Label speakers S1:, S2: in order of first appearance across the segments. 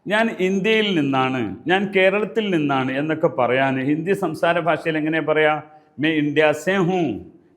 S1: ഞാൻ ഇന്ത്യയിൽ നിന്നാണ്, ഞാൻ കേരളത്തിൽ നിന്നാണ് എന്നൊക്കെ പറയാൻ ഹിന്ദി സംസാര ഭാഷയിൽ എങ്ങനെ പറയാ? May India say ഹൂം,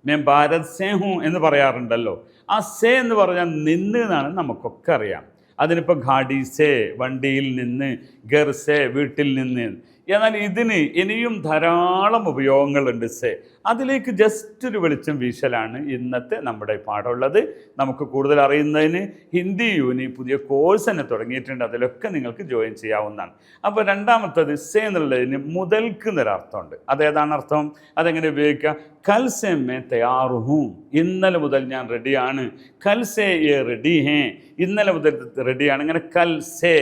S1: may Bharat say ഹൂം എന്ന് പറയാറുണ്ടല്ലോ. ആ സേ എന്ന് പറഞ്ഞാൽ നിന്ന് എന്നാണ് നമുക്കൊക്കെ അറിയാം. അതിനിപ്പോൾ ഘാടി സേ വണ്ടിയിൽ നിന്ന്, ഗർ സേ വീട്ടിൽ നിന്ന്. എന്നാൽ ഇതിന് ഇനിയും ധാരാളം ഉപയോഗങ്ങളുണ്ട് സേ. അതിലേക്ക് ജസ്റ്റ് ഒരു വെളിച്ചം വീശലാണ് ഇന്നത്തെ നമ്മുടെ പാഠമുള്ളത്. നമുക്ക് കൂടുതൽ അറിയുന്നതിന് ഹിന്ദി യൂനി പുതിയ കോഴ്സ് തന്നെ തുടങ്ങിയിട്ടുണ്ട്, അതിലൊക്കെ നിങ്ങൾക്ക് ജോയിൻ ചെയ്യാവുന്നതാണ്. അപ്പോൾ രണ്ടാമത്തത് സേ എന്നുള്ളതിന് മുതൽക്ക് എന്നൊരർത്ഥമുണ്ട്. അതേതാണ് അർത്ഥം? അതെങ്ങനെ ഉപയോഗിക്കുക? കൽ സേ മേ തയ്യാർ ഹൂം, ഇന്നലെ മുതൽ ഞാൻ റെഡിയാണ്. കൽ സേ യേ റെഡി ഹേ, ഇന്നലെ മുതൽ റെഡിയാണ്. ഇങ്ങനെ കൽ സേ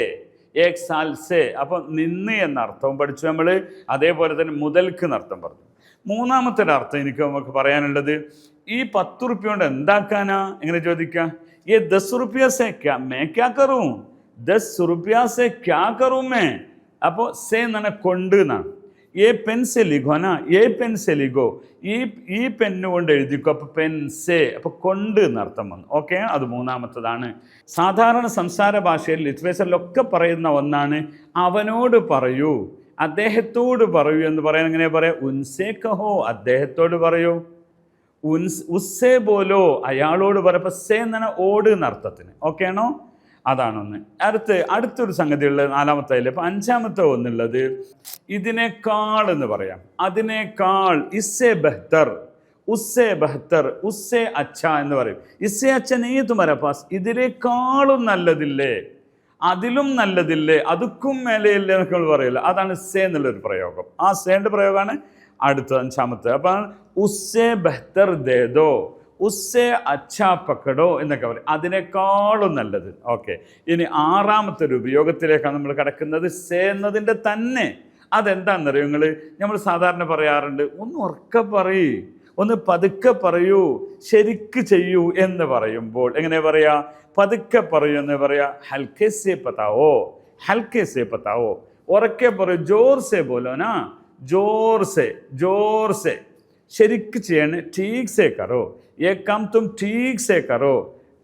S1: ഏക് സാൽ സേ, അപ്പം നിന്ന് എന്ന അർത്ഥവും പഠിച്ചു നമ്മൾ. അതേപോലെ തന്നെ മുതൽക്ക് എന്നർത്ഥം പറഞ്ഞു. മൂന്നാമത്തെ ഒരു അർത്ഥം നമുക്ക് പറയാനുള്ളത്, ഈ 10 റുപ്യ കൊണ്ട് എന്താക്കാനാ എങ്ങനെ ചോദിക്കാം? ये 10 रुपया से क्या मैं क्या करूँ, 10 रुपया से क्या करूँ मैं. അപ്പോൾ സേ എന്നാണ് കൊണ്ട് എന്നാണ്. ഏ പെൻ സെ ലിഖോ നാ, ഏ പെൻ സെ ലിഖോ, ഈ പെന്ന് കൊണ്ട് എഴുതിക്കോ. അപ്പോൾ പെൻ സേ, അപ്പോൾ കൊണ്ട് എന്നർത്ഥം വന്നു. ഓക്കെ, അത് മൂന്നാമത്തതാണ്. സാധാരണ സംസാര ഭാഷയിൽ ലിറ്ററേച്ചറിലൊക്കെ പറയുന്ന ഒന്നാണ് അവനോട് പറയൂ, അദ്ദേഹത്തോട് പറയൂ എന്ന് പറയാൻ എങ്ങനെ പറയാം? ഉൻസേ കഹോ, അദ്ദേഹത്തോട് പറയൂ. ഉസ്സേ ബോലോ, അയാളോട് പറയപ്പോൾ സേ എന്നാണ് ഓട് എന്നർത്ഥത്തിന്. ഓക്കെ ആണോ? അതാണൊന്ന്. അടുത്തൊരു സംഗതിയുള്ളത് നാലാമത്തെ. അപ്പോൾ അഞ്ചാമത്തെ ഒന്നുള്ളത് ഇതിനേക്കാൾ എന്ന് പറയാം. അതിനേക്കാൾ ഇസ്സേ ബെഹ്തർ, ഉസ്സേ ബെഹ്തർ, ഉസ്സേ അച്ഛ എന്ന് പറയും. ഇസ്സേ അച്ഛ നീ തുമര പാസ്, ഇതിനേക്കാളും നല്ലതില്ലേ, അതിലും നല്ലതില്ലേ, അതുക്കും മേലെയില്ലേ എന്നൊക്കെ നമ്മൾ പറയില്ല. അതാണ് സേ എന്നുള്ളൊരു പ്രയോഗം. ആ സേൻ്റെ പ്രയോഗമാണ് അടുത്ത അഞ്ചാമത്തെ. അപ്പം ഉസ്സേ ബെഹ്തർ ദേദോ, ഉസ്സേ അച്ഛാ പക്കടോ എന്നൊക്കെ പറയും, അതിനേക്കാളും നല്ലത്. ഓക്കെ, ഇനി ആറാമത്തെ ഒരു ഉപയോഗത്തിലേക്കാണ് നമ്മൾ കിടക്കുന്നത്. സേ എന്നതിൻ്റെ തന്നെ അതെന്താണെന്നറിയോ നമ്മൾ സാധാരണ പറയാറുണ്ട്, ഒന്ന് ഉറക്കെ പറയൂ, ഒന്ന് പതുക്കെ പറയൂ, ശരിക്ക് ചെയ്യൂ എന്ന് പറയുമ്പോൾ എങ്ങനെ പറയാ? പതുക്കെ പറയൂ എന്ന് പറയാ. ഹൽക്കെ സേ പതാവോ, ഹൽക്കെ സേ പതാവോ. ഉറക്കെ പറയൂ, ജോർ സേ ബോലോ നാ, ജോർ സേ, ജോർ സേ. ശരിക്ക് ചെയ്യണേ, ठीक से करो, ये काम तुम ठीक से करो,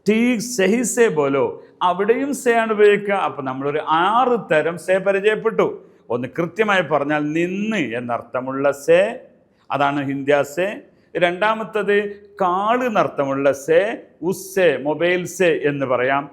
S1: ठीक सही से बोलो. അവിടെയും സേ ആണ് ഉപയോഗിക്കുക. അപ്പം നമ്മളൊരു 6 തരം സേ പരിചയപ്പെട്ടു. ഒന്ന് കൃത്യമായി പറഞ്ഞാൽ നിന്ന് എന്നർത്ഥമുള്ള സേ, അതാണ് ഹിന്ദി സേ. രണ്ടാമത്തത് കാള് എന്നർത്ഥമുള്ള സേ, ഉസ്സേ, മൊബൈൽ സേ എന്ന് പറയാം.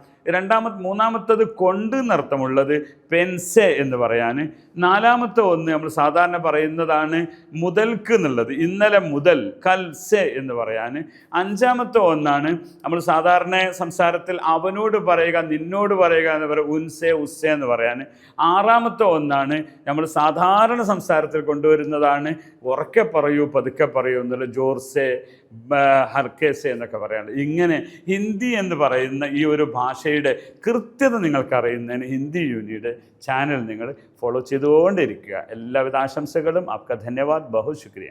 S1: മൂന്നാമത്തത് കൊണ്ട് എന്നർത്ഥമുള്ളത് പെൻസെ എന്ന് പറയാൻ. നാലാമത്തെ ഒന്ന് നമ്മൾ സാധാരണ പറയുന്നതാണ് മുതൽക്ക് എന്നുള്ളത്, ഇന്നലെ മുതൽ, കൽസെ എന്ന് പറയാൻ. അഞ്ചാമത്തെ ഒന്നാണ് നമ്മൾ സാധാരണ സംസാരത്തിൽ അവനോട് പറയുക, നിന്നോട് പറയുക എന്ന് പറയുക, ഉൻസെ, ഉസ്സെ എന്ന് പറയാൻ. ആറാമത്തെ ഒന്നാണ് നമ്മൾ സാധാരണ സംസാരത്തിൽ കൊണ്ടുവരുന്നതാണ് ഉറക്കെ പറയൂ, പതുക്കെ പറയൂ എന്നുള്ള, ജോർസെ, ഹർക്കേസെ എന്നൊക്കെ പറയാനുണ്ട്. ഇങ്ങനെ ഹിന്ദി എന്ന് പറയുന്ന ഈ ഒരു ഭാഷയുടെ കൃത്യത നിങ്ങൾക്കറിയുന്നതിന് ഹിന്ദി യൂണിയുടെ ചാനൽ നിങ്ങൾ ഫോളോ ചെയ്തുകൊണ്ടിരിക്കുക. എല്ലാവിധ ആശംസകളും. ആപ്കാ ധന്യവാദ്, ബഹുത് ശുക്രിയ.